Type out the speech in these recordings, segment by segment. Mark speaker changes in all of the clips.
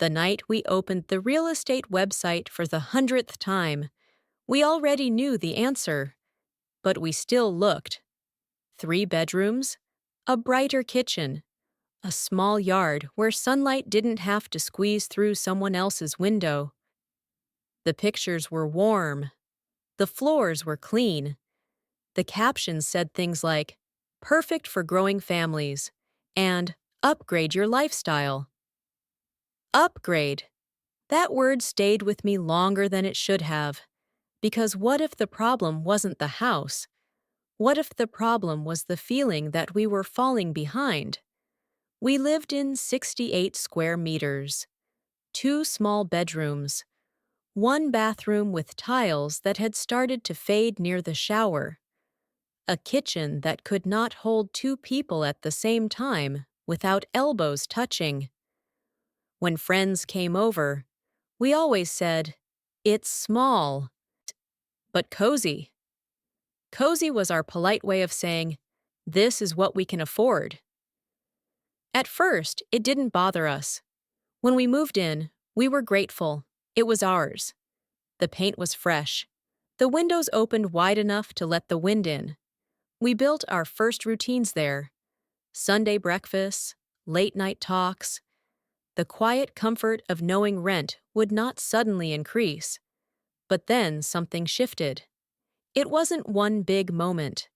Speaker 1: The night we opened the real estate website for the 100th time, we already knew the answer, but we still looked. 3 bedrooms, a brighter kitchen, a small yard where sunlight didn't have to squeeze through someone else's window. The pictures were warm. The floors were clean. The captions said things like, "Perfect for growing families," and "Upgrade your lifestyle." Upgrade. That word stayed with me longer than it should have. Because what if the problem wasn't the house? What if the problem was the feeling that we were falling behind? We lived in 68 square meters, 2 small bedrooms, 1 bathroom with tiles that had started to fade near the shower, a kitchen that could not hold 2 people at the same time without elbows touching. When friends came over, we always said, "It's small, but cozy." Cozy was our polite way of saying, "This is what we can afford." At first, it didn't bother us. When we moved in, we were grateful. It was ours. The paint was fresh. The windows opened wide enough to let the wind in. We built our first routines there. Sunday breakfasts, late-night talks, the quiet comfort of knowing rent would not suddenly increase. But then something shifted. It wasn't one big moment.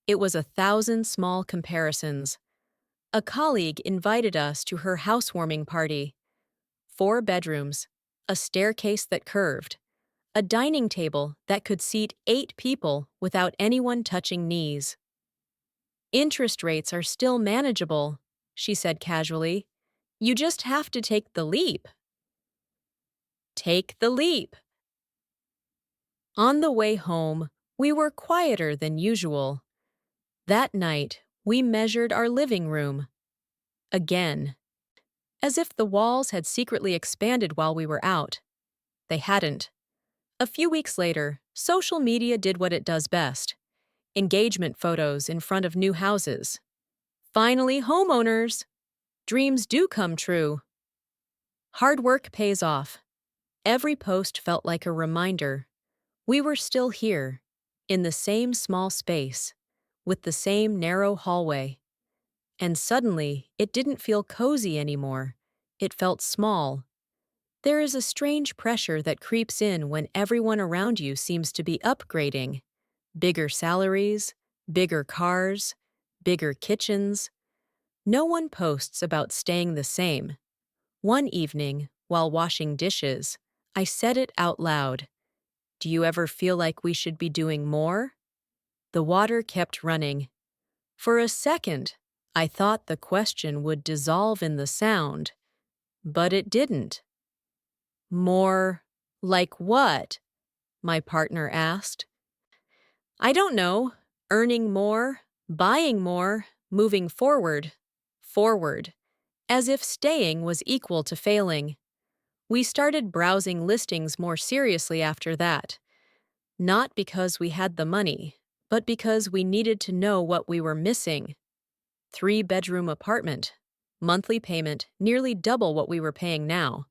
Speaker 1: It was 1,000 small comparisons. A colleague invited us to her housewarming party. 4 bedrooms, a staircase that curved, a dining table that could seat 8 people without anyone touching knees. "Interest rates are still manageable," she said casually. "You just have to take the leap." Take the leap. On the way home, we were quieter than usual. That night, we measured our living room. Again. As if the walls had secretly expanded while we were out. They hadn't. A few weeks later, social media did what it does best. Engagement photos in front of new houses. Finally, homeowners! Dreams do come true. Hard work pays off. Every post felt like a reminder. We were still here, in the same small space, with the same narrow hallway. And suddenly, it didn't feel cozy anymore. It felt small. There is a strange pressure that creeps in when everyone around you seems to be upgrading. Bigger salaries, bigger cars, bigger kitchens. No one posts about staying the same. One evening, while washing dishes, I said it out loud. "Do you ever feel like we should be doing more?" The water kept running. For a second, I thought the question would dissolve in the sound, but it didn't. "More like what?" my partner asked. "I don't know. Earning more, buying more, moving forward, as if staying was equal to failing." We started browsing listings more seriously after that. Not because we had the money, but because we needed to know what we were missing. 3-bedroom apartment, monthly payment nearly double what we were paying now.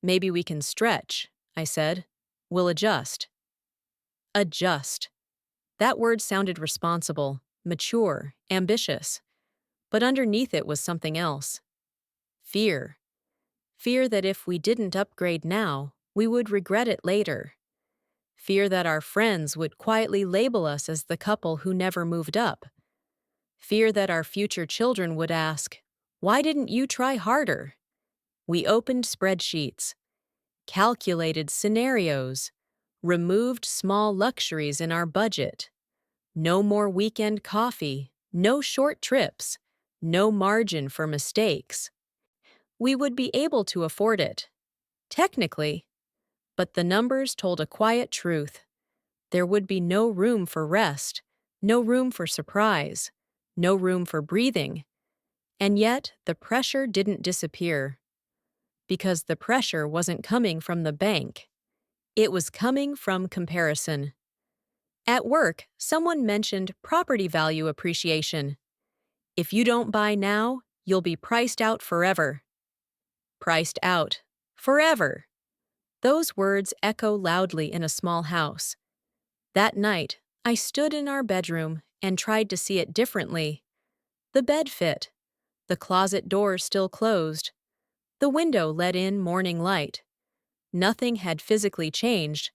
Speaker 1: "Maybe we can stretch," I said. "We'll adjust." Adjust. That word sounded responsible, mature, ambitious. But underneath it was something else. Fear. Fear that if we didn't upgrade now, we would regret it later. Fear that our friends would quietly label us as the couple who never moved up. Fear that our future children would ask, "Why didn't you try harder?" We opened spreadsheets, calculated scenarios, removed small luxuries in our budget. No more weekend coffee, no short trips, no margin for mistakes. We would be able to afford it. Technically. But the numbers told a quiet truth. There would be no room for rest, no room for surprise, no room for breathing. And yet, the pressure didn't disappear. Because the pressure wasn't coming from the bank. It was coming from comparison. At work, someone mentioned property value appreciation. "If you don't buy now, you'll be priced out forever." Priced out, Forever. Those words echo loudly in a small house. That night, I stood in our bedroom and tried to see it differently. The bed fit. The closet doors still closed. The window let in morning light. Nothing had physically changed,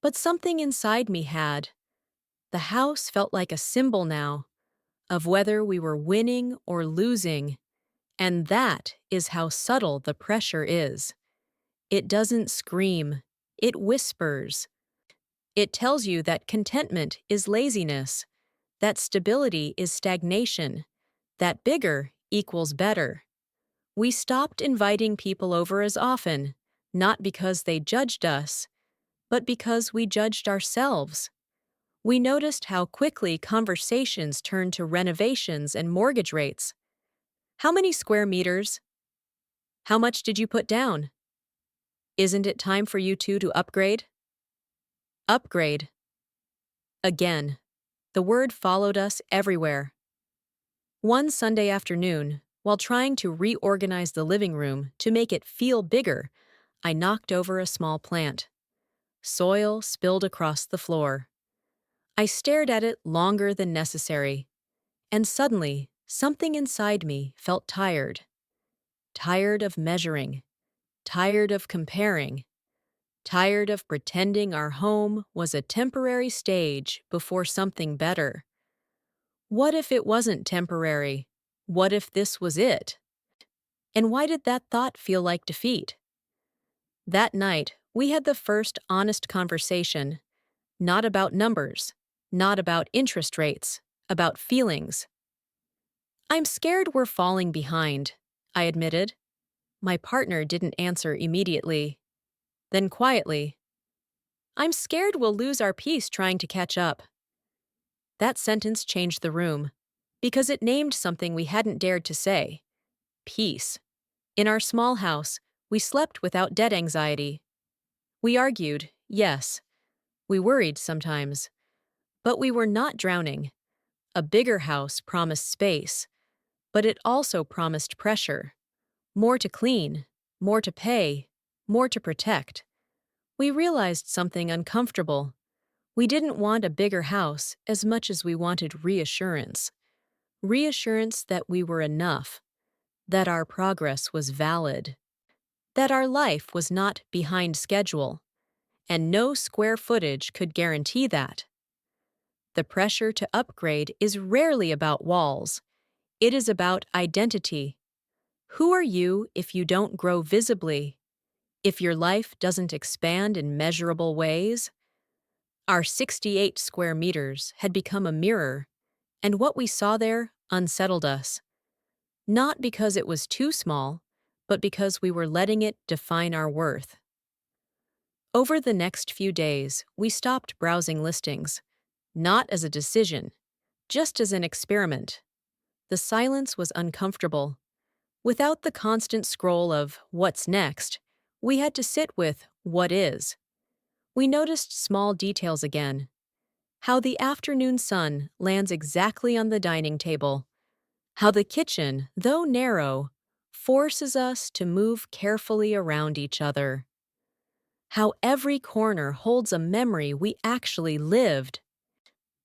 Speaker 1: but something inside me had. The house felt like a symbol now, of whether we were winning or losing. And that is how subtle the pressure is. It doesn't scream, it whispers. It tells you that contentment is laziness, that stability is stagnation, that bigger equals better. We stopped inviting people over as often, not because they judged us, but because we judged ourselves. We noticed how quickly conversations turned to renovations and mortgage rates. How many square meters? How much did you put down? Isn't it time for you two to upgrade? Upgrade. Again. The word followed us everywhere. One Sunday afternoon, while trying to reorganize the living room to make it feel bigger, I knocked over a small plant. Soil spilled across the floor. I stared at it longer than necessary, and suddenly, something inside me felt tired. Tired of measuring, tired of comparing, tired of pretending our home was a temporary stage before something better. What if it wasn't temporary? What if this was it? And why did that thought feel like defeat? That night, we had the first honest conversation, not about numbers, not about interest rates, about feelings. I'm scared we're falling behind, I admitted. My partner didn't answer immediately. Then quietly, I'm scared we'll lose our peace trying to catch up. That sentence changed the room, because it named something we hadn't dared to say: peace. In our small house, we slept without debt anxiety. We argued, yes. We worried sometimes. But we were not drowning. A bigger house promised space, but it also promised pressure. More to clean, more to pay, more to protect. We realized something uncomfortable. We didn't want a bigger house as much as we wanted reassurance. Reassurance that we were enough, that our progress was valid, that our life was not behind schedule, and no square footage could guarantee that. The pressure to upgrade is rarely about walls. It is about identity. Who are you if you don't grow visibly? If your life doesn't expand in measurable ways? Our 68 square meters had become a mirror, and what we saw there unsettled us. Not because it was too small, but because we were letting it define our worth. Over the next few days, we stopped browsing listings, not as a decision, just as an experiment. The silence was uncomfortable. Without the constant scroll of what's next, we had to sit with what is. We noticed small details again. How the afternoon sun lands exactly on the dining table. How the kitchen, though narrow, forces us to move carefully around each other. How every corner holds a memory we actually lived.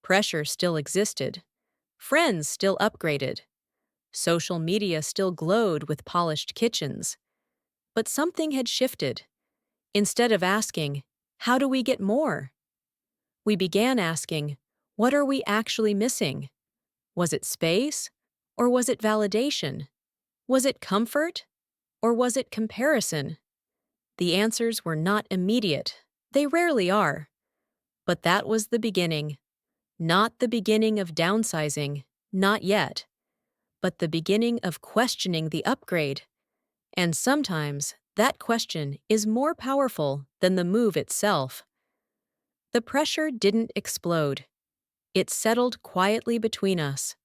Speaker 1: Pressure still existed. Friends still upgraded. Social media still glowed with polished kitchens. But something had shifted. Instead of asking, how do we get more? We began asking, what are we actually missing? Was it space? Or was it validation? Was it comfort? Or was it comparison? The answers were not immediate. They rarely are. But that was the beginning. Not the beginning of downsizing, not yet. But the beginning of questioning the upgrade. And sometimes that question is more powerful than the move itself. The pressure didn't explode. It settled quietly between us.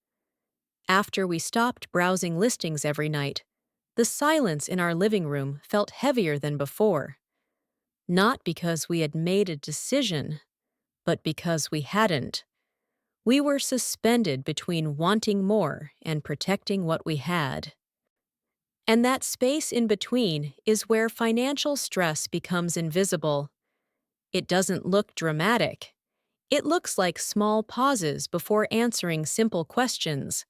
Speaker 1: After we stopped browsing listings every night, the silence in our living room felt heavier than before. Not because we had made a decision, but because we hadn't. We were suspended between wanting more and protecting what we had. And that space in between is where financial stress becomes invisible. It doesn't look dramatic. It looks like small pauses before answering simple questions.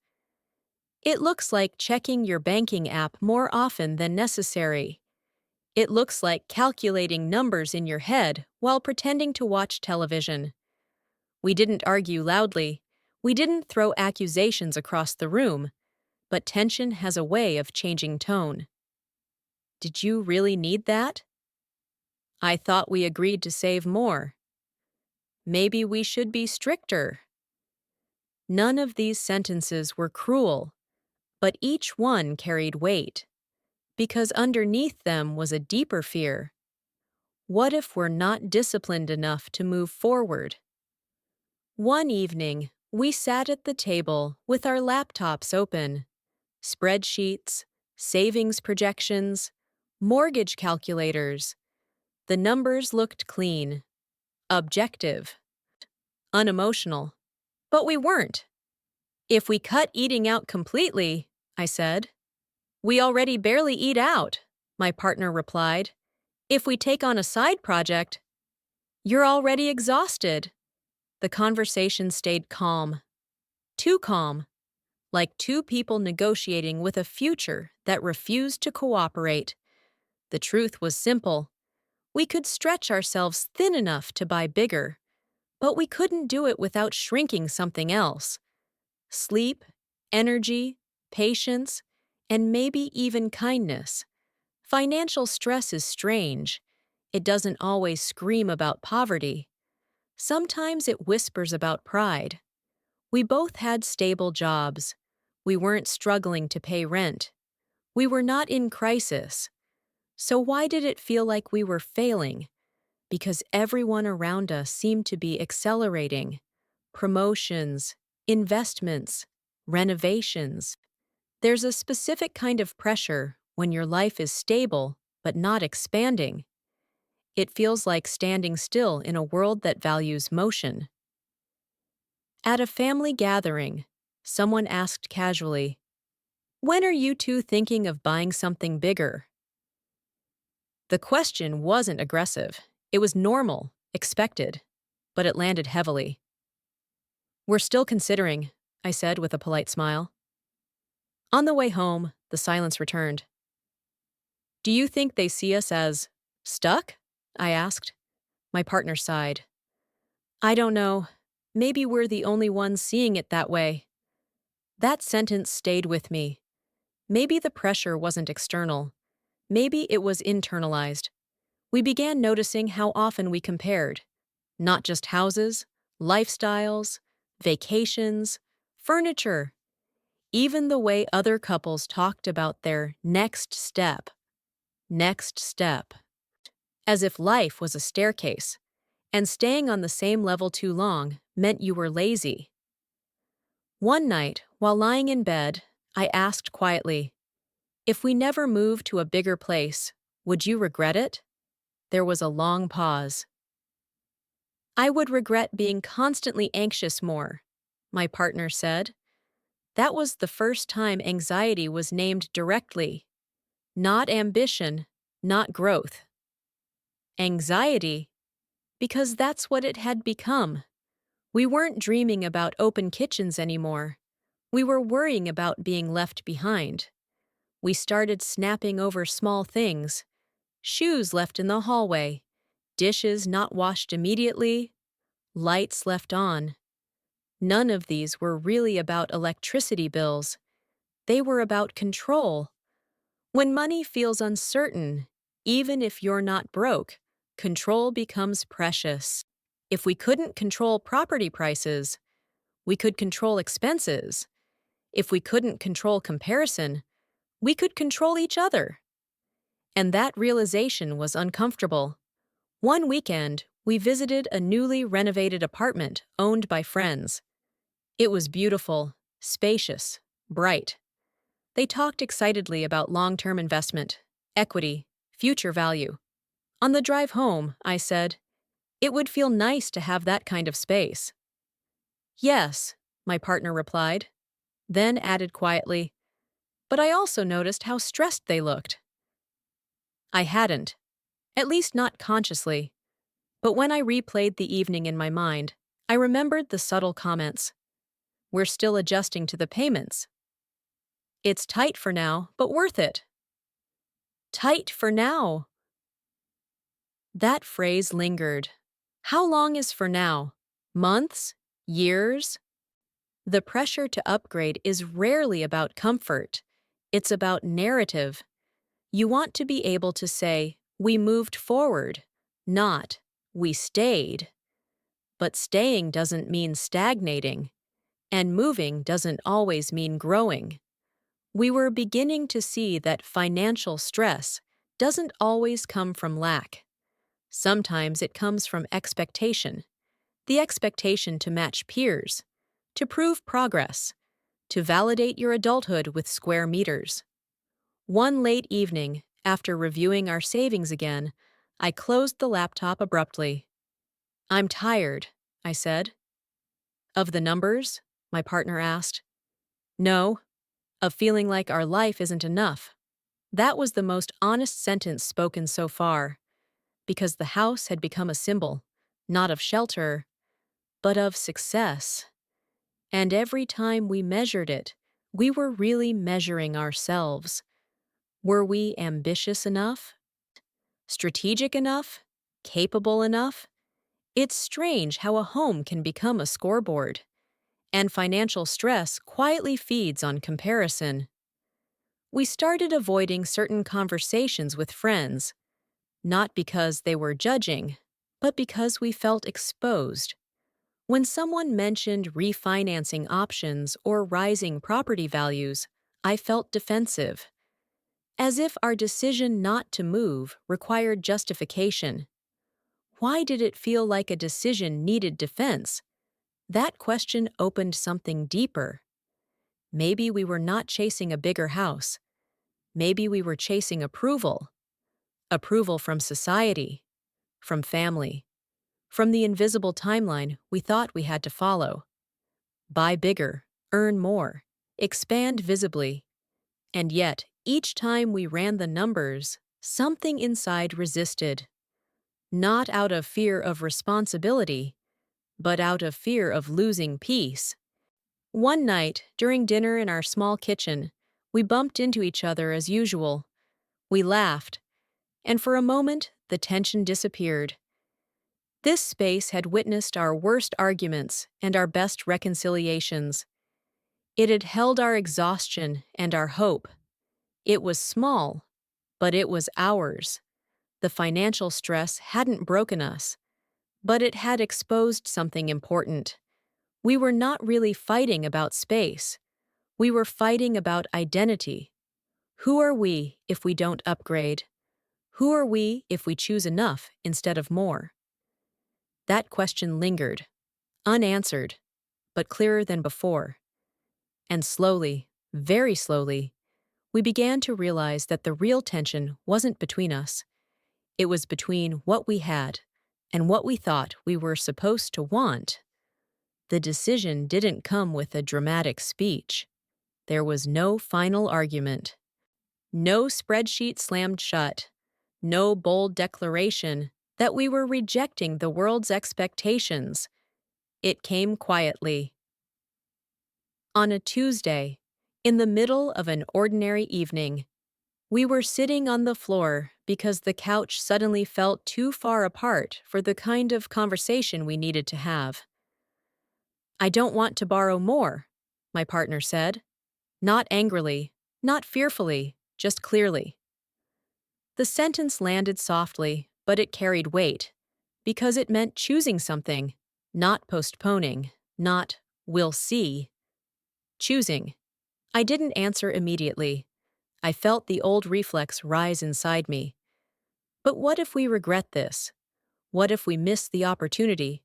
Speaker 1: It looks like checking your banking app more often than necessary. It looks like calculating numbers in your head while pretending to watch television. We didn't argue loudly. We didn't throw accusations across the room, but tension has a way of changing tone. Did you really need that? I thought we agreed to save more. Maybe we should be stricter. None of these sentences were cruel, but each one carried weight, because underneath them was a deeper fear. What if we're not disciplined enough to move forward? One evening, we sat at the table with our laptops open. Spreadsheets, savings projections, mortgage calculators. The numbers looked clean, objective, unemotional. But we weren't. If we cut eating out completely, I said. We already barely eat out, my partner replied. If we take on a side project, you're already exhausted. The conversation stayed calm. Too calm, like two people negotiating with a future that refused to cooperate. The truth was simple. We could stretch ourselves thin enough to buy bigger, but we couldn't do it without shrinking something else. Sleep, energy, patience, and maybe even kindness. Financial stress is strange. It doesn't always scream about poverty. Sometimes it whispers about pride. We both had stable jobs. We weren't struggling to pay rent. We were not in crisis. So why did it feel like we were failing? Because everyone around us seemed to be accelerating. Promotions, investments, renovations. There's a specific kind of pressure when your life is stable but not expanding. It feels like standing still in a world that values motion. At a family gathering, someone asked casually, "When are you two thinking of buying something bigger?" The question wasn't aggressive. It was normal, expected, but it landed heavily. "We're still considering," I said with a polite smile. On the way home, the silence returned. "Do you think they see us as stuck?" I asked. My partner sighed. "I don't know. Maybe we're the only ones seeing it that way." That sentence stayed with me. Maybe the pressure wasn't external. Maybe it was internalized. We began noticing how often we compared. Not just houses, lifestyles, vacations, furniture, even the way other couples talked about their next step. Next step. As if life was a staircase, and staying on the same level too long meant you were lazy. One night, while lying in bed, I asked quietly, "If we never moved to a bigger place, would you regret it?" There was a long pause. "I would regret being constantly anxious more," my partner said. That was the first time anxiety was named directly. Not ambition, not growth. Anxiety, because that's what it had become. We weren't dreaming about open kitchens anymore. We were worrying about being left behind. We started snapping over small things. Shoes left in the hallway, dishes not washed immediately, lights left on. None of these were really about electricity bills. They were about control. When money feels uncertain, even if you're not broke, control becomes precious. If we couldn't control property prices, we could control expenses. If we couldn't control comparison, we could control each other. And that realization was uncomfortable. One weekend, we visited a newly renovated apartment owned by friends. It was beautiful, spacious, bright. They talked excitedly about long-term investment, equity, future value. On the drive home, I said, "It would feel nice to have that kind of space." "Yes," my partner replied, then added quietly, but I also noticed how stressed they looked. I hadn't, at least not consciously, but when I replayed the evening in my mind, I remembered the subtle comments. We're still adjusting to the payments. It's tight for now, but worth it. Tight for now. That phrase lingered. How long is for now? Months? Years? The pressure to upgrade is rarely about comfort. It's about narrative. You want to be able to say, we moved forward, not, we stayed. But staying doesn't mean stagnating, and moving doesn't always mean growing. We were beginning to see that financial stress doesn't always come from lack. Sometimes it comes from expectation, the expectation to match peers, to prove progress, to validate your adulthood with square meters. One late evening, after reviewing our savings again, I closed the laptop abruptly. I'm tired, I said. Of the numbers? My partner asked. No, of feeling like our life isn't enough. That was the most honest sentence spoken so far, because the house had become a symbol, not of shelter, but of success. And every time we measured it, we were really measuring ourselves. Were we ambitious enough? Strategic enough? Capable enough? It's strange how a home can become a scoreboard, and financial stress quietly feeds on comparison. We started avoiding certain conversations with friends, not because they were judging, but because we felt exposed. When someone mentioned refinancing options or rising property values, I felt defensive, as if our decision not to move required justification. Why did it feel like a decision needed defense? That question opened something deeper. Maybe we were not chasing a bigger house. Maybe we were chasing approval. Approval from society, from family, from the invisible timeline we thought we had to follow. Buy bigger, earn more, expand visibly. And yet, each time we ran the numbers, something inside resisted. Not out of fear of responsibility, but out of fear of losing peace. One night, during dinner in our small kitchen, we bumped into each other as usual. We laughed, and for a moment, the tension disappeared. This space had witnessed our worst arguments and our best reconciliations. It had held our exhaustion and our hope. It was small, but it was ours. The financial stress hadn't broken us, but it had exposed something important. We were not really fighting about space. We were fighting about identity. Who are we if we don't upgrade? Who are we if we choose enough instead of more? That question lingered, unanswered, but clearer than before. And slowly, very slowly, we began to realize that the real tension wasn't between us. It was between what we had and what we thought we were supposed to want. The decision didn't come with a dramatic speech. There was no final argument. No spreadsheet slammed shut. No bold declaration that we were rejecting the world's expectations. It came quietly. On a Tuesday, in the middle of an ordinary evening, we were sitting on the floor because the couch suddenly felt too far apart for the kind of conversation we needed to have. I don't want to borrow more, my partner said. Not angrily, not fearfully, just clearly. The sentence landed softly, but it carried weight, because it meant choosing something, not postponing, not we'll see. Choosing. I didn't answer immediately. I felt the old reflex rise inside me. But what if we regret this? What if we miss the opportunity?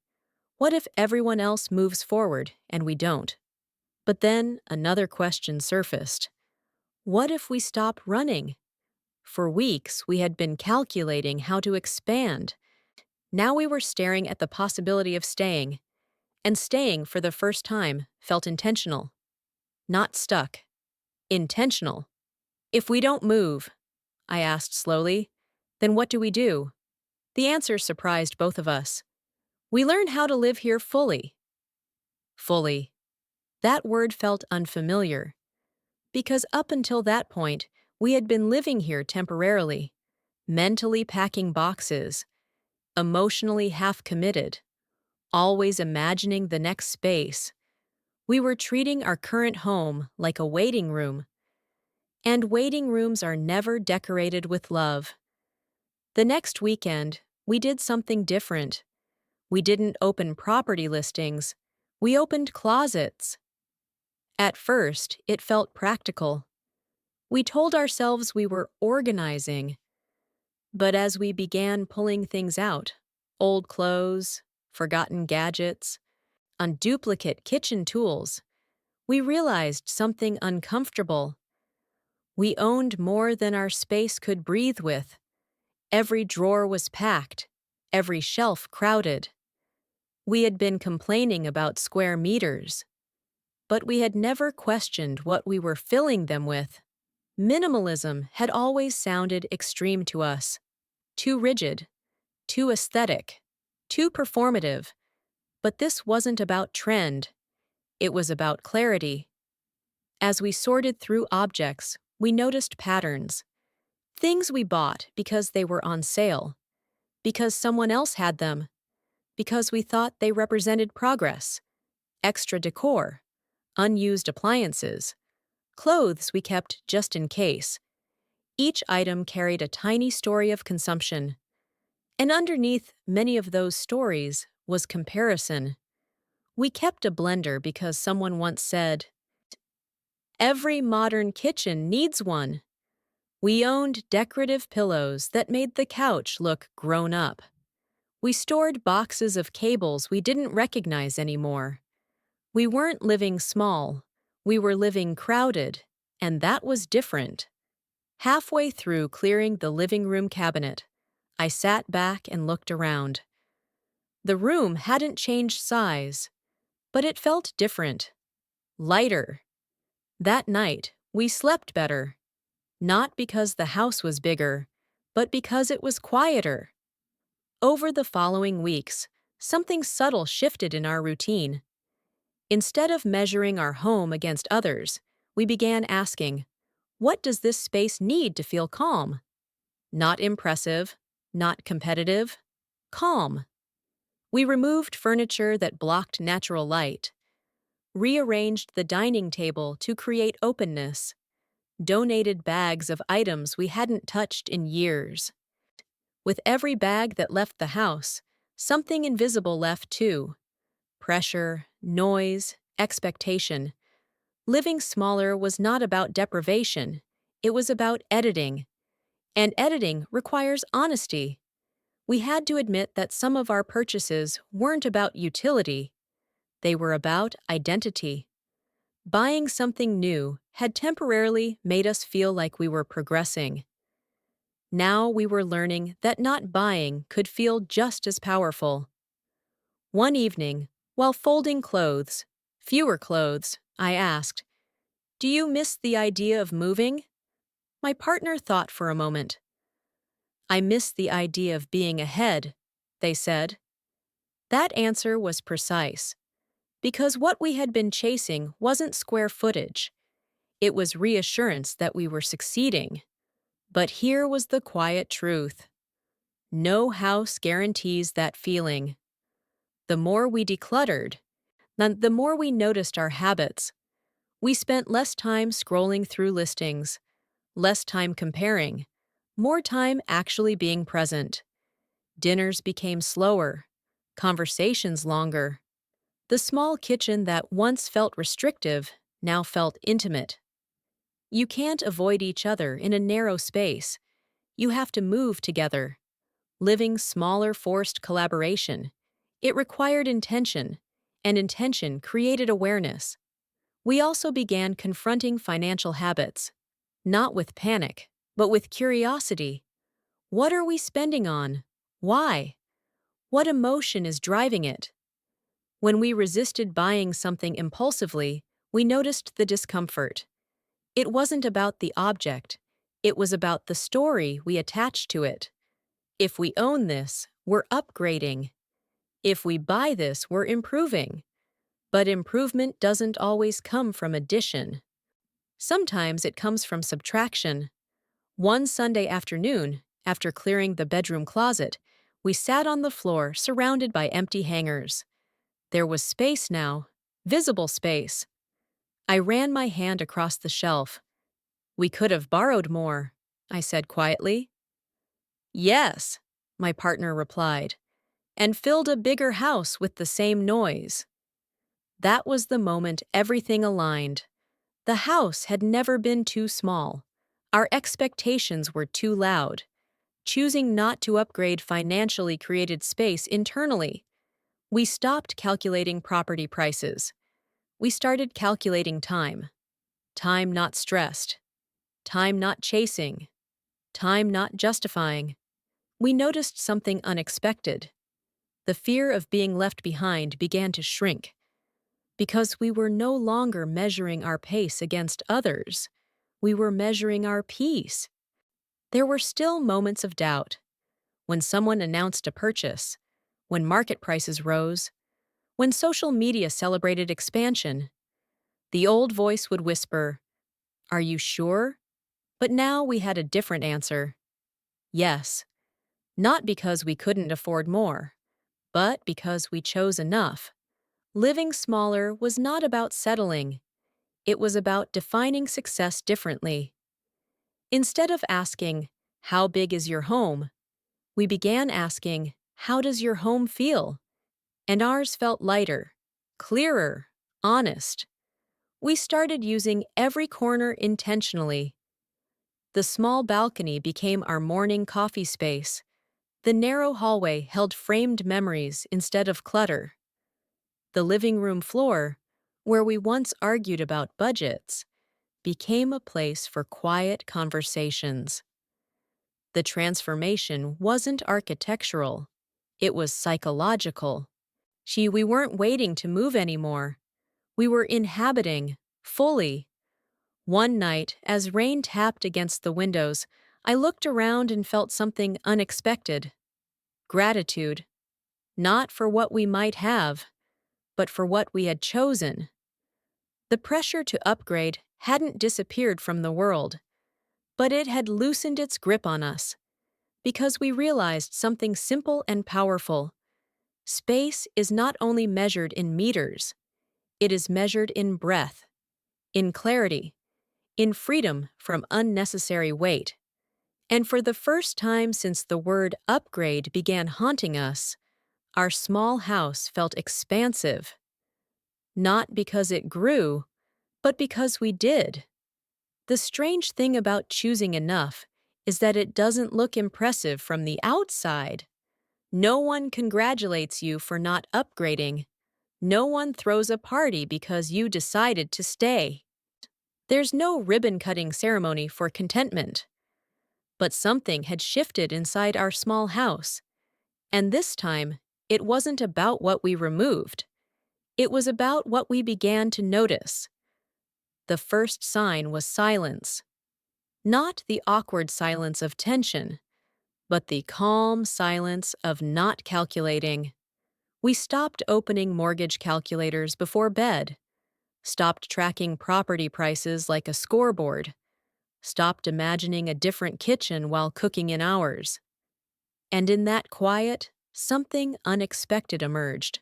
Speaker 1: What if everyone else moves forward and we don't? But then another question surfaced. What if we stop running? For weeks, we had been calculating how to expand. Now we were staring at the possibility of staying, and staying for the first time felt intentional. Not stuck. Intentional. If we don't move, I asked slowly, then what do we do? The answer surprised both of us. We learn how to live here fully. Fully. That word felt unfamiliar, because up until that point, we had been living here temporarily, mentally packing boxes, emotionally half-committed, always imagining the next space. We were treating our current home like a waiting room, and waiting rooms are never decorated with love. The next weekend, we did something different. We didn't open property listings, we opened closets. At first, it felt practical. We told ourselves we were organizing, but as we began pulling things out, old clothes, forgotten gadgets, unduplicate kitchen tools, we realized something uncomfortable. We owned more than our space could breathe with. Every drawer was packed, every shelf crowded. We had been complaining about square meters, but we had never questioned what we were filling them with. Minimalism had always sounded extreme to us, too rigid, too aesthetic, too performative. But this wasn't about trend, it was about clarity. As we sorted through objects, we noticed patterns. Things we bought because they were on sale, because someone else had them, because we thought they represented progress, extra decor, unused appliances, clothes we kept just in case. Each item carried a tiny story of consumption. And underneath many of those stories was comparison. We kept a blender because someone once said, "Every modern kitchen needs one." We owned decorative pillows that made the couch look grown up. We stored boxes of cables we didn't recognize anymore. We weren't living small, we were living crowded, and that was different. Halfway through clearing the living room cabinet, I sat back and looked around. The room hadn't changed size, but it felt different, lighter. That night, we slept better, not because the house was bigger, but because it was quieter. Over the following weeks, something subtle shifted in our routine. Instead of measuring our home against others, we began asking, what does this space need to feel calm? Not impressive, not competitive, calm. We removed furniture that blocked natural light, rearranged the dining table to create openness, donated bags of items we hadn't touched in years. With every bag that left the house, something invisible left too. Pressure, noise, expectation. Living smaller was not about deprivation, it was about editing. And editing requires honesty. We had to admit that some of our purchases weren't about utility, they were about identity. Buying something new had temporarily made us feel like we were progressing. Now we were learning that not buying could feel just as powerful. One evening, while folding clothes, fewer clothes, I asked, "Do you miss the idea of moving?" My partner thought for a moment. "I miss the idea of being ahead," they said. That answer was precise, because what we had been chasing wasn't square footage. It was reassurance that we were succeeding. But here was the quiet truth. No house guarantees that feeling. The more we decluttered, the more we noticed our habits. We spent less time scrolling through listings, less time comparing, more time actually being present. Dinners became slower, conversations longer. The small kitchen that once felt restrictive now felt intimate. You can't avoid each other in a narrow space. You have to move together. Living smaller forced collaboration. It required intention, and intention created awareness. We also began confronting financial habits, not with panic, but with curiosity. What are we spending on? Why? What emotion is driving it? When we resisted buying something impulsively, we noticed the discomfort. It wasn't about the object, It was about the story we attached to it. If we own this, we're upgrading. If we buy this, we're improving. But improvement doesn't always come from addition. Sometimes it comes from subtraction. One Sunday afternoon, after clearing the bedroom closet, we sat on the floor surrounded by empty hangers. There was space now, visible space. I ran my hand across the shelf. "We could have borrowed more," I said quietly. "Yes," my partner replied, "and filled a bigger house with the same noise." That was the moment everything aligned. The house had never been too small. Our expectations were too loud. Choosing not to upgrade financially created space internally. We stopped calculating property prices. We started calculating time. Time not stressed. Time not chasing. Time not justifying. We noticed something unexpected. The fear of being left behind began to shrink. Because we were no longer measuring our pace against others, we were measuring our peace. There were still moments of doubt. When someone announced a purchase, when market prices rose, when social media celebrated expansion, the old voice would whisper, "Are you sure?" But now we had a different answer. Yes. Not because we couldn't afford more, but because we chose enough. Living smaller was not about settling. It was about defining success differently. Instead of asking, "How big is your home?" we began asking, "How does your home feel?" And ours felt lighter, clearer, honest. We started using every corner intentionally. The small balcony became our morning coffee space. The narrow hallway held framed memories instead of clutter. The living room floor, where we once argued about budgets, became a place for quiet conversations. The transformation wasn't architectural, it was psychological. We weren't waiting to move anymore. We were inhabiting, fully. One night, as rain tapped against the windows, I looked around and felt something unexpected. Gratitude. Not for what we might have, but for what we had chosen. The pressure to upgrade hadn't disappeared from the world, but it had loosened its grip on us, because we realized something simple and powerful. Space is not only measured in meters, it is measured in breadth, in clarity, in freedom from unnecessary weight. And for the first time since the word upgrade began haunting us, our small house felt expansive. Not because it grew, but because we did. The strange thing about choosing enough is that it doesn't look impressive from the outside. No one congratulates you for not upgrading. No one throws a party because you decided to stay. There's no ribbon-cutting ceremony for contentment. But something had shifted inside our small house. And this time, it wasn't about what we removed. It was about what we began to notice. The first sign was silence. Not the awkward silence of tension, but the calm silence of not calculating. We stopped opening mortgage calculators before bed, stopped tracking property prices like a scoreboard, stopped imagining a different kitchen while cooking in ours. And in that quiet, something unexpected emerged.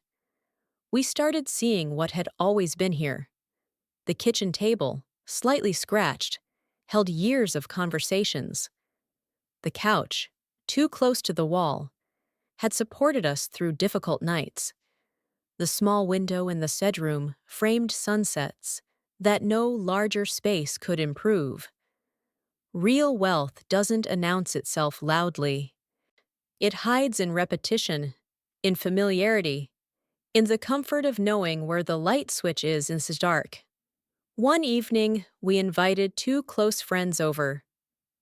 Speaker 1: We started seeing what had always been here. The kitchen table, slightly scratched, held years of conversations. The couch, too close to the wall, had supported us through difficult nights. The small window in the bedroom framed sunsets that no larger space could improve. Real wealth doesn't announce itself loudly. It hides in repetition, in familiarity, in the comfort of knowing where the light switch is in the dark. One evening, we invited two close friends over,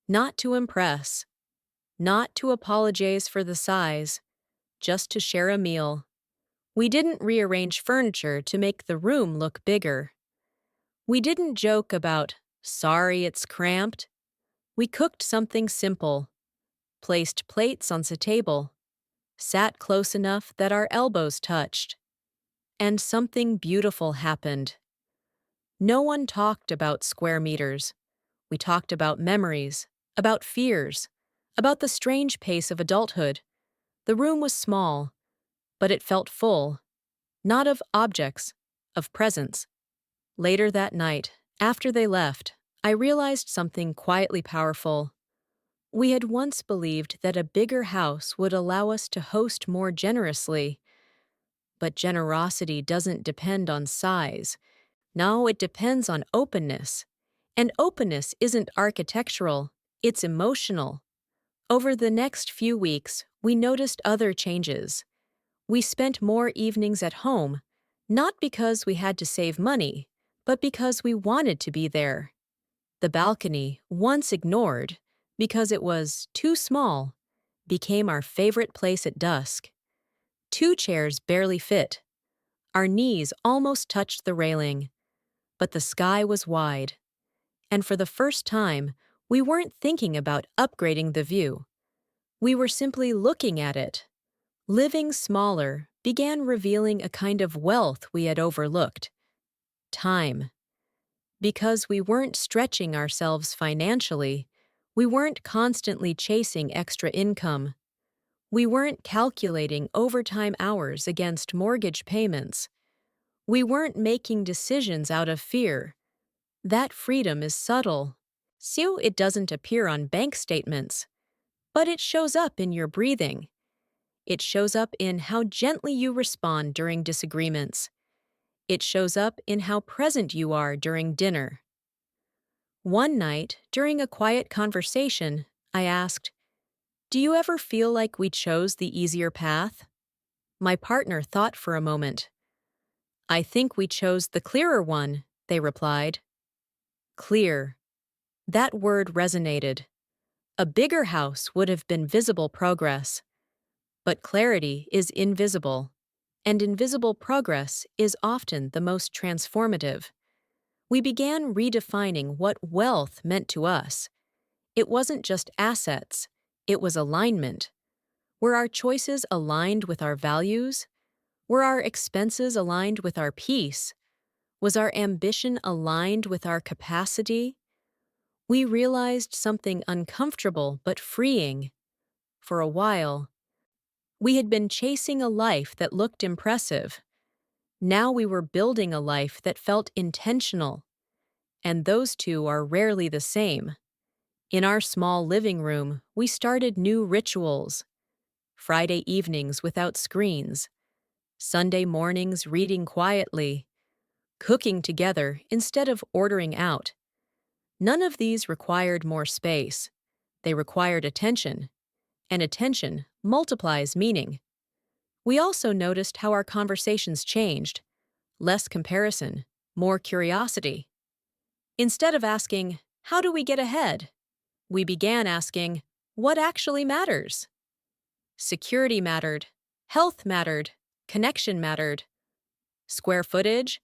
Speaker 1: not to impress, not to apologize for the size, just to share a meal. We didn't rearrange furniture to make the room look bigger. We didn't joke about, "Sorry, it's cramped." We cooked something simple, placed plates on the table, sat close enough that our elbows touched, and something beautiful happened. No one talked about square meters. We talked about memories, about fears, about the strange pace of adulthood. The room was small, but it felt full, not of objects, of presence. Later that night, after they left, I realized something quietly powerful. We had once believed that a bigger house would allow us to host more generously, but generosity doesn't depend on size. No, it depends on openness. And openness isn't architectural, it's emotional. Over the next few weeks, we noticed other changes. We spent more evenings at home, not because we had to save money, but because we wanted to be there. The balcony, once ignored because it was too small, became our favorite place at dusk. Two chairs barely fit. Our knees almost touched the railing, but the sky was wide. And for the first time, we weren't thinking about upgrading the view. We were simply looking at it. Living smaller began revealing a kind of wealth we had overlooked: time. Because we weren't stretching ourselves financially, we weren't constantly chasing extra income. We weren't calculating overtime hours against mortgage payments. We weren't making decisions out of fear. That freedom is subtle. So it doesn't appear on bank statements, but it shows up in your breathing. It shows up in how gently you respond during disagreements. It shows up in how present you are during dinner. One night, during a quiet conversation, I asked, "Do you ever feel like we chose the easier path?" My partner thought for a moment. "I think we chose the clearer one," they replied. Clear. That word resonated. A bigger house would have been visible progress. But clarity is invisible, and invisible progress is often the most transformative. We began redefining what wealth meant to us. It wasn't just assets, it was alignment. Were our choices aligned with our values? Were our expenses aligned with our peace? Was our ambition aligned with our capacity? We realized something uncomfortable but freeing. For a while, we had been chasing a life that looked impressive. Now we were building a life that felt intentional. And those two are rarely the same. In our small living room, we started new rituals. Friday evenings without screens. Sunday mornings reading quietly. Cooking together instead of ordering out. None of these required more space. They required attention. And attention multiplies meaning. We also noticed how our conversations changed. Less comparison, more curiosity. Instead of asking, "How do we get ahead?" we began asking, "What actually matters?" Security mattered, health mattered, connection mattered. Square footage?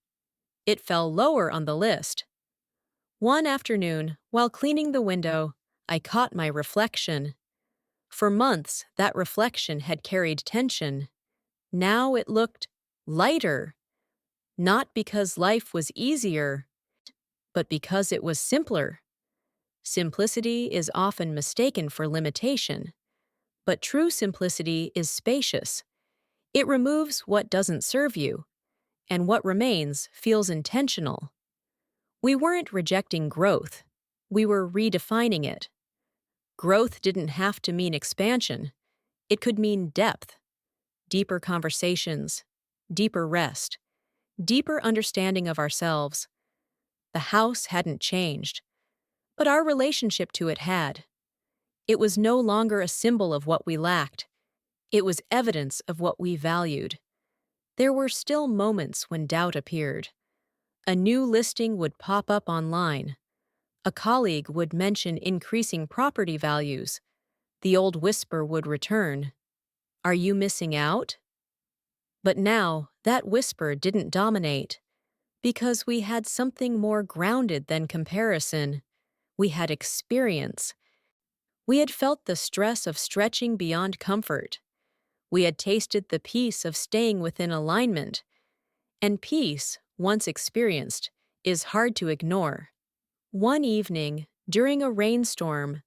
Speaker 1: It fell lower on the list. One afternoon, while cleaning the window, I caught my reflection. For months, that reflection had carried tension. Now it looked lighter. Not because life was easier, but because it was simpler. Simplicity is often mistaken for limitation, but true simplicity is spacious. It removes what doesn't serve you, and what remains feels intentional. We weren't rejecting growth, we were redefining it. Growth didn't have to mean expansion, it could mean depth, deeper conversations, deeper rest, deeper understanding of ourselves. The house hadn't changed, but our relationship to it had. It was no longer a symbol of what we lacked. It was evidence of what we valued. There were still moments when doubt appeared. A new listing would pop up online. A colleague would mention increasing property values. The old whisper would return. "Are you missing out?" But now, that whisper didn't dominate. Because we had something more grounded than comparison. We had experience, We had felt the stress of stretching beyond comfort. We had tasted the peace of staying within alignment. And peace, once experienced, is hard to ignore. One evening, during a rainstorm,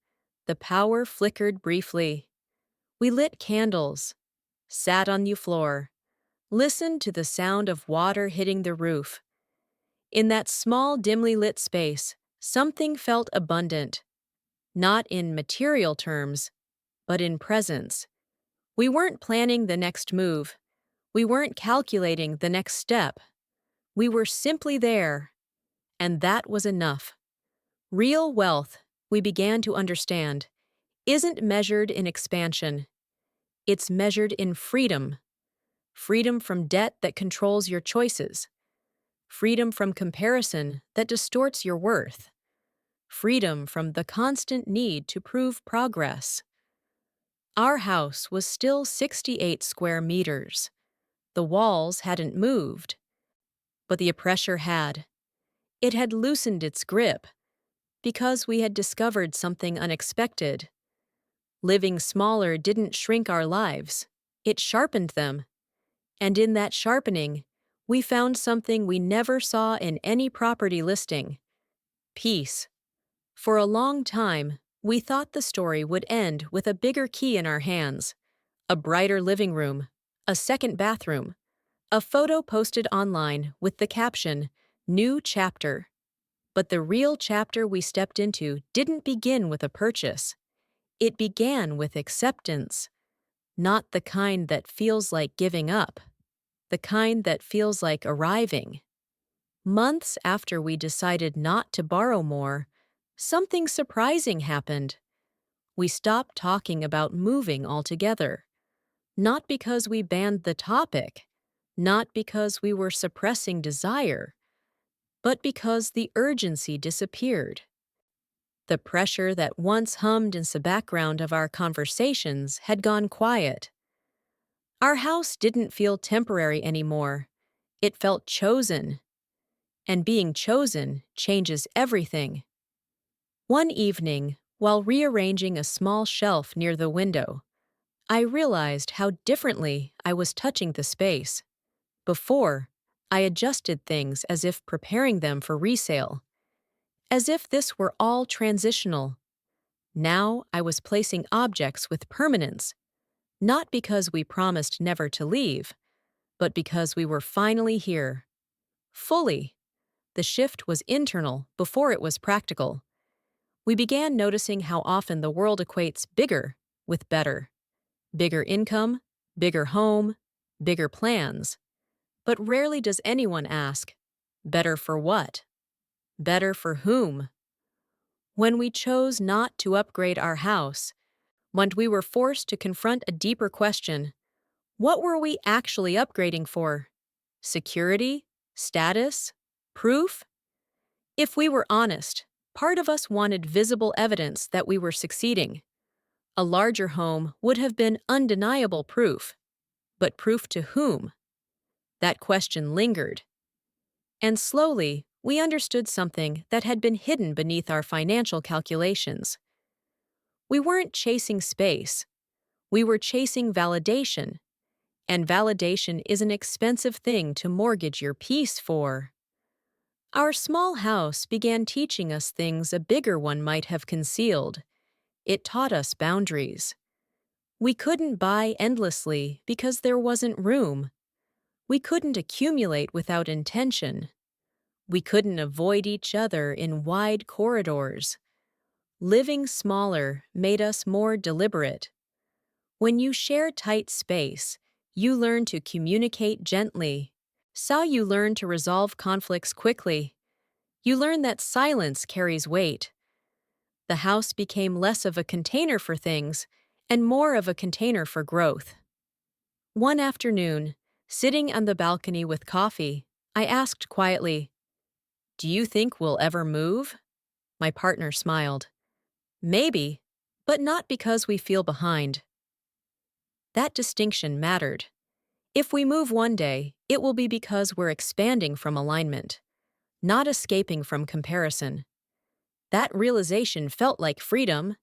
Speaker 1: the power flickered briefly. We lit candles, sat on the floor, listened to the sound of water hitting the roof. In that small, dimly lit space, something felt abundant, not in material terms, but in presence. We weren't planning the next move. We weren't calculating the next step. We were simply there, and that was enough. Real wealth, we began to understand, isn't measured in expansion. It's measured in freedom. Freedom from debt that controls your choices. Freedom from comparison that distorts your worth. Freedom from the constant need to prove progress. Our house was still 68 square meters. The walls hadn't moved, but the pressure had. It had loosened its grip because we had discovered something unexpected. Living smaller didn't shrink our lives, it sharpened them. And in that sharpening, we found something we never saw in any property listing: peace. For a long time, we thought the story would end with a bigger key in our hands, a brighter living room, a second bathroom, a photo posted online with the caption, "New Chapter." But the real chapter we stepped into didn't begin with a purchase. It began with acceptance, not the kind that feels like giving up, the kind that feels like arriving. Months after we decided not to borrow more, something surprising happened. We stopped talking about moving altogether. Not because we banned the topic, not because we were suppressing desire, but because the urgency disappeared. The pressure that once hummed in the background of our conversations had gone quiet. Our house didn't feel temporary anymore. It felt chosen. And being chosen changes everything. One evening, while rearranging a small shelf near the window, I realized how differently I was touching the space. Before, I adjusted things as if preparing them for resale, as if this were all transitional. Now I was placing objects with permanence, not because we promised never to leave, but because we were finally here. Fully. The shift was internal before it was practical. We began noticing how often the world equates bigger with better. Bigger income, bigger home, bigger plans. But rarely does anyone ask, better for what? Better for whom? When we chose not to upgrade our house, when we were forced to confront a deeper question, what were we actually upgrading for? Security? Status? Proof? If we were honest, part of us wanted visible evidence that we were succeeding. A larger home would have been undeniable proof. But proof to whom? That question lingered. And slowly, we understood something that had been hidden beneath our financial calculations. We weren't chasing space. We were chasing validation. And validation is an expensive thing to mortgage your peace for. Our small house began teaching us things a bigger one might have concealed. It taught us boundaries. We couldn't buy endlessly because there wasn't room. We couldn't accumulate without intention. We couldn't avoid each other in wide corridors. Living smaller made us more deliberate. When you share tight space, you learn to communicate gently. So you learn to resolve conflicts quickly. You learn that silence carries weight. The house became less of a container for things and more of a container for growth. One afternoon, sitting on the balcony with coffee, I asked quietly, "Do you think we'll ever move?" My partner smiled. "Maybe, but not because we feel behind." That distinction mattered. If we move one day, it will be because we're expanding from alignment, not escaping from comparison. That realization felt like freedom.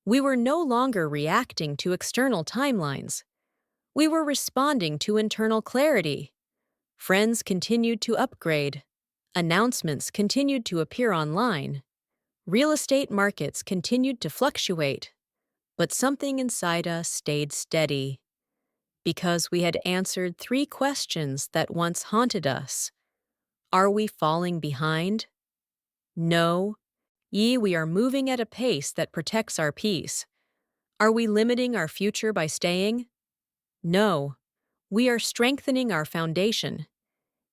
Speaker 1: We were no longer reacting to external timelines. We were responding to internal clarity. Friends continued to upgrade. Announcements continued to appear online. Real estate markets continued to fluctuate. But something inside us stayed steady. Because we had answered three questions that once haunted us. Are we falling behind? No. We are moving at a pace that protects our peace. Are we limiting our future by staying? No. We are strengthening our foundation.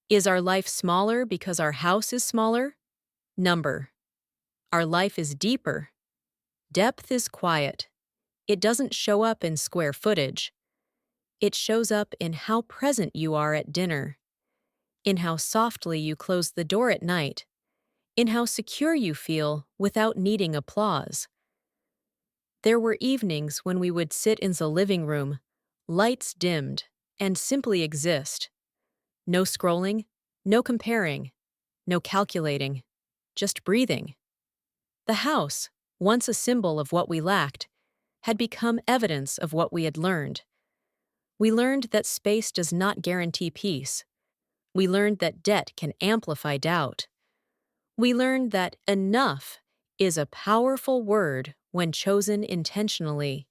Speaker 1: Is our life smaller because our house is smaller? Number. Our life is deeper. Depth is quiet. It doesn't show up in square footage. It shows up in how present you are at dinner, in how softly you close the door at night, in how secure you feel without needing applause. There were evenings when we would sit in the living room, lights dimmed, and simply exist. No scrolling, no comparing, no calculating, just breathing. The house, once a symbol of what we lacked, had become evidence of what we had learned. We learned that space does not guarantee peace. We learned that debt can amplify doubt. We learned that enough is a powerful word when chosen intentionally.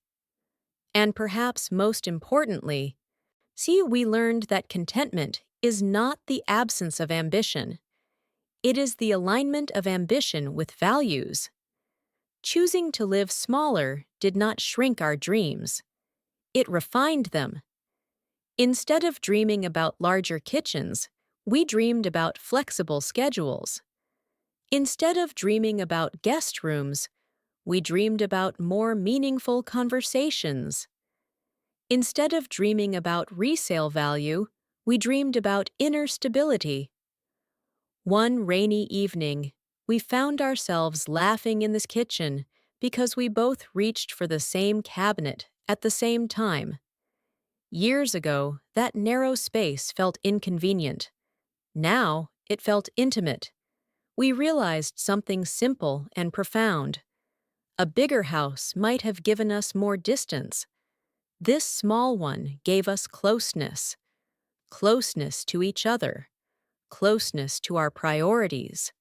Speaker 1: And perhaps most importantly, we learned that contentment is not the absence of ambition. It is the alignment of ambition with values. Choosing to live smaller did not shrink our dreams. It refined them. Instead of dreaming about larger kitchens, we dreamed about flexible schedules. Instead of dreaming about guest rooms, we dreamed about more meaningful conversations. Instead of dreaming about resale value, we dreamed about inner stability. One rainy evening, we found ourselves laughing in this kitchen because we both reached for the same cabinet at the same time. Years ago, that narrow space felt inconvenient. Now, it felt intimate. We realized something simple and profound. A bigger house might have given us more distance. This small one gave us closeness. Closeness to each other. Closeness to our priorities.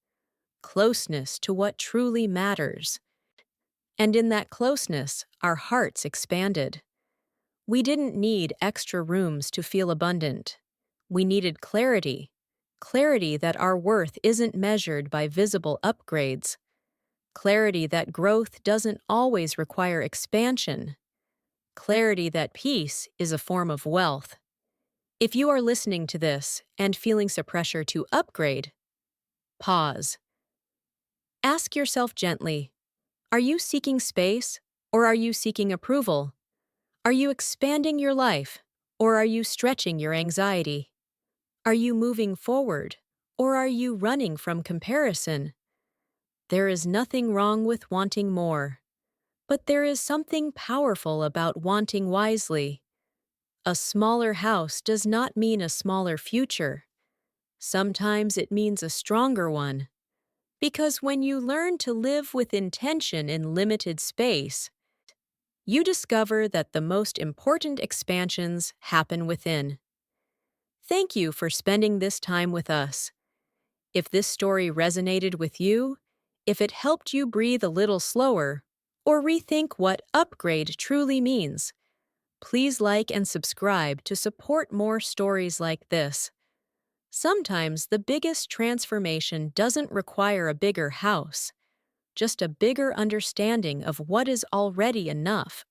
Speaker 1: Closeness to what truly matters. And in that closeness, our hearts expanded. We didn't need extra rooms to feel abundant. We needed clarity. Clarity that our worth isn't measured by visible upgrades. Clarity that growth doesn't always require expansion. Clarity that peace is a form of wealth. If you are listening to this and feeling some pressure to upgrade, pause. Ask yourself gently, are you seeking space or are you seeking approval? Are you expanding your life or are you stretching your anxiety? Are you moving forward or are you running from comparison? There is nothing wrong with wanting more, but there is something powerful about wanting wisely. A smaller house does not mean a smaller future. Sometimes it means a stronger one. Because when you learn to live with intention in limited space, you discover that the most important expansions happen within. Thank you for spending this time with us. If this story resonated with you, if it helped you breathe a little slower, or rethink what upgrade truly means, please like and subscribe to support more stories like this. Sometimes the biggest transformation doesn't require a bigger house, just a bigger understanding of what is already enough.